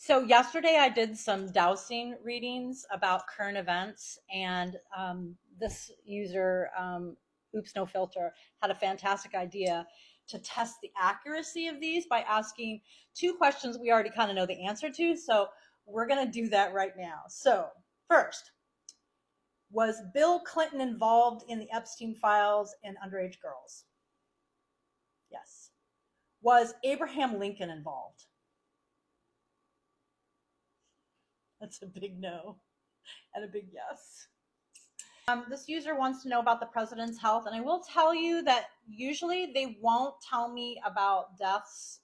So yesterday I did some dowsing readings about current events, and this user, Oops No Filter, had a fantastic idea to test the accuracy of these by asking two questions we already kind of know the answer to. So we're going to do that right now. So first, was Bill Clinton involved in the Epstein files and underage girls? Yes. Was Abraham Lincoln involved? That's a big no and a big yes. This user wants to know about the president's health, and I will tell you that usually they won't tell me about deaths.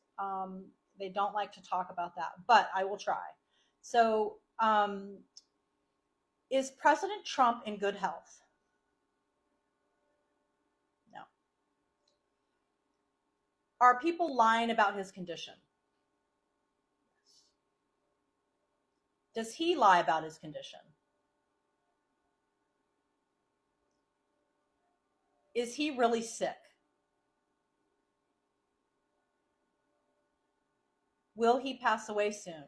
They don't like to talk about that, but I will try. So, is President Trump in good health? No. Are people lying about his condition? Does he lie about his condition? Is he really sick? Will he pass away soon?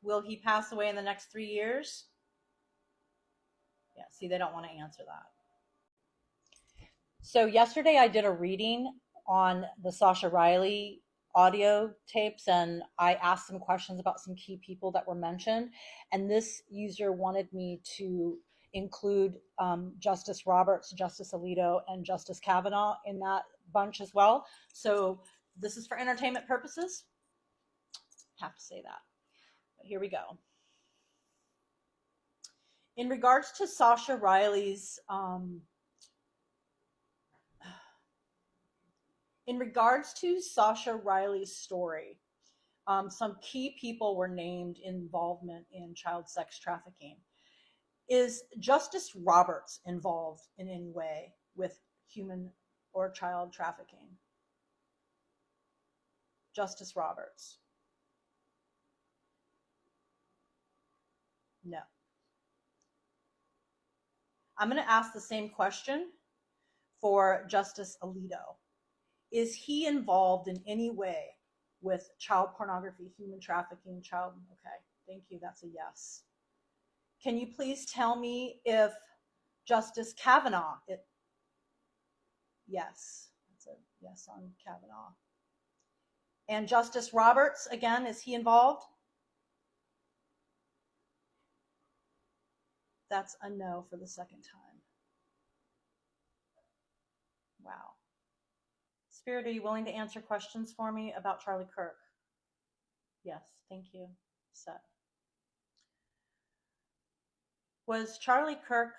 Will he pass away in the next 3 years? Yeah, see, they don't want to answer that. So yesterday I did a reading on the Sasha Riley audio tapes, and I asked some questions about some key people that were mentioned. And this user wanted me to include Justice Roberts, Justice Alito, and Justice Kavanaugh in that bunch as well. So this is for entertainment purposes. Have to say that. But here we go. In regards to Sasha Riley's story, some key people were named involvement in child sex trafficking. Is Justice Roberts involved in any way with human or child trafficking? Justice Roberts? No. I'm going to ask the same question for Justice Alito. Is he involved in any way with child pornography, human trafficking, child? Okay, thank you. That's a yes. Can you please tell me if Justice Kavanaugh? Yes, that's a yes on Kavanaugh. And Justice Roberts, again, is he involved? That's a no for the second time. Wow. Spirit, are you willing to answer questions for me about Charlie Kirk? Yes, thank you. Set. Was Charlie Kirk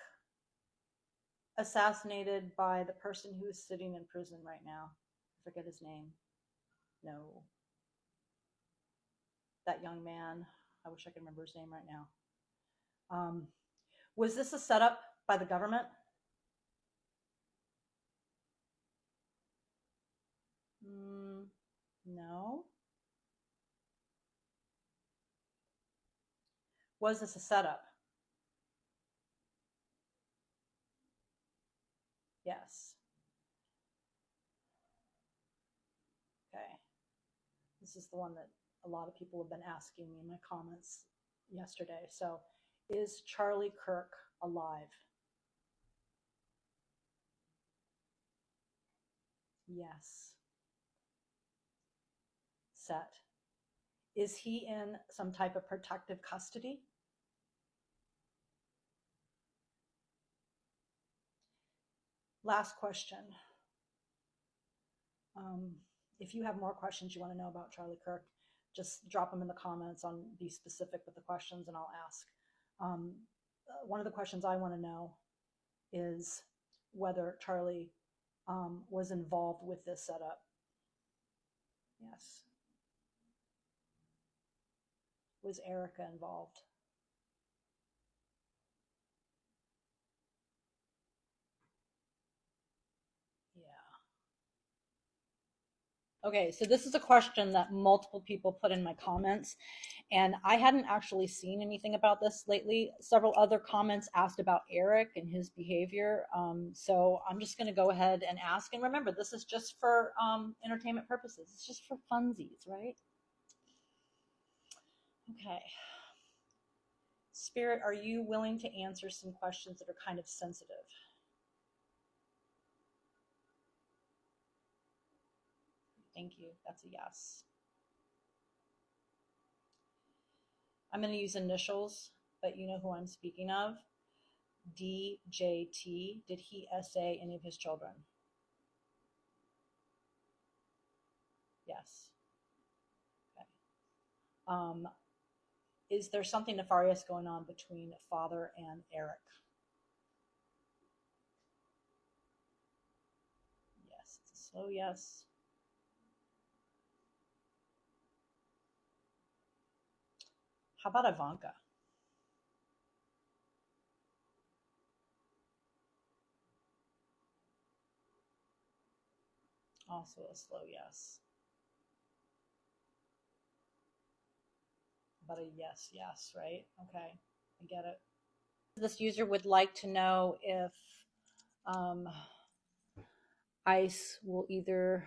assassinated by the person who is sitting in prison right now? I forget his name. No. That young man. I wish I could remember his name right now. Was this a setup by the government? No. Was this a setup? Yes. Okay. This is the one that a lot of people have been asking me in my comments yesterday. So, is Charlie Kirk alive? Yes. Set. Is he in some type of protective custody? Last question. If you have more questions you want to know about Charlie Kirk, just drop them in the comments on Be Specific with the questions and I'll ask. One of the questions I want to know is whether Charlie was involved with this setup. Yes. Was Erica involved? Yeah. Okay, so this is a question that multiple people put in my comments, and I hadn't actually seen anything about this lately. Several other comments asked about Eric and his behavior. So I'm just going to go ahead and ask. And remember, this is just for entertainment purposes, it's just for funsies, right? Okay. Spirit, are you willing to answer some questions that are kind of sensitive? Thank you. That's a yes. I'm going to use initials, but you know who I'm speaking of. DJT. Did he SA any of his children? Yes. Okay. Is there something nefarious going on between father and Eric? Yes. It's a slow yes. How about Ivanka? Also a slow yes. About a yes, yes, right? Okay, I get it. This user would like to know if um, ICE will either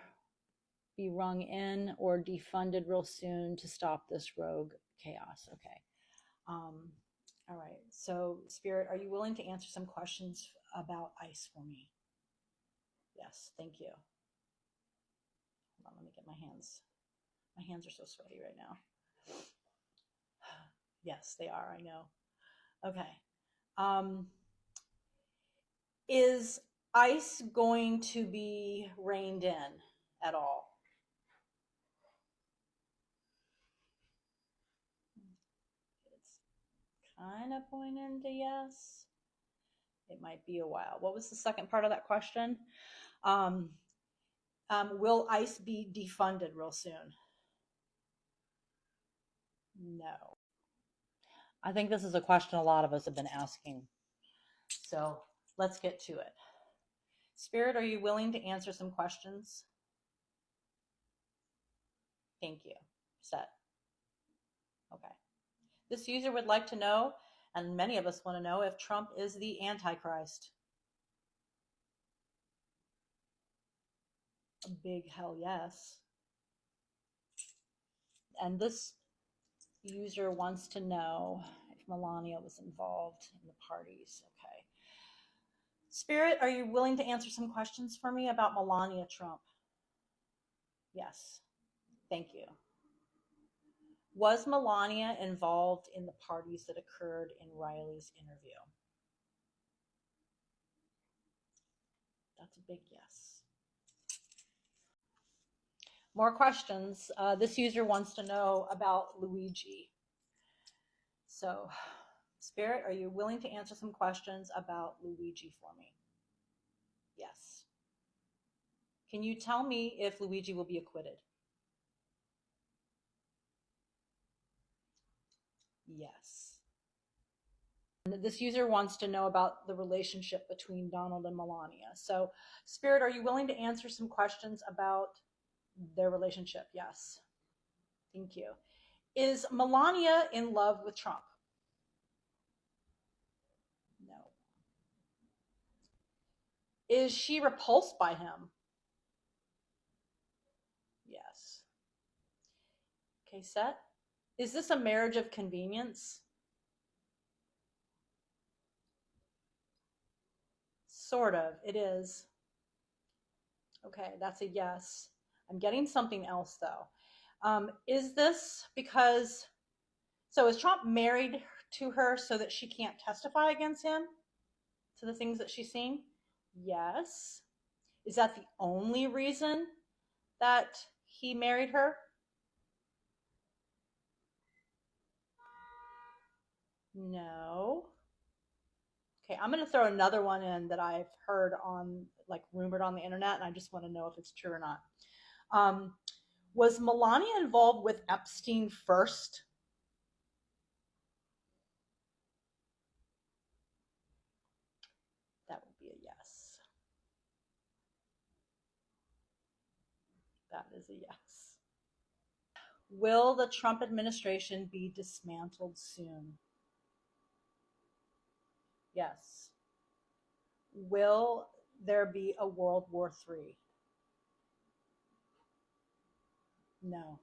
be rung in or defunded real soon to stop this rogue chaos. Okay. All right. So, Spirit, are you willing to answer some questions about ICE for me? Yes. Thank you. Hold on, let me get my hands. My hands are so sweaty right now. Yes, they are. I know. Okay. Um, is ICE going to be reined in at all? It's kind of pointing to yes. It might be a while. What was the second part of that question? Um, will ICE be defunded real soon? No. I think this is a question a lot of us have been asking. So let's get to it. Spirit, are you willing to answer some questions? Thank you. Set. Okay. This user would like to know, and many of us want to know, if Trump is the Antichrist. A big hell yes. And this user wants to know if Melania was involved in the parties. Okay. Spirit, are you willing to answer some questions for me about Melania Trump? Yes. Thank you. Was Melania involved in the parties that occurred in Riley's interview? That's a big yes. More questions. This user wants to know about Luigi. So, Spirit, are you willing to answer some questions about Luigi for me? Yes. Can you tell me if Luigi will be acquitted? Yes. And this user wants to know about the relationship between Donald and Melania. So, Spirit, are you willing to answer some questions about their relationship? Yes. Thank you. Is Melania in love with Trump? No. Is she repulsed by him? Yes. Okay, set. Is this a marriage of convenience? Sort of. It is. Okay, that's a yes. I'm getting something else though. Is this because, so is Trump married to her so that she can't testify against him to the things that she's seen? Yes. Is that the only reason that he married her? No. Okay, I'm going to throw another one in that I've heard on, like, rumored on the internet, and I just want to know if it's true or not. Um, was Melania involved with Epstein first? That would be a yes. That is a yes. Will the Trump administration be dismantled soon? Yes. Will there be a World War III? No.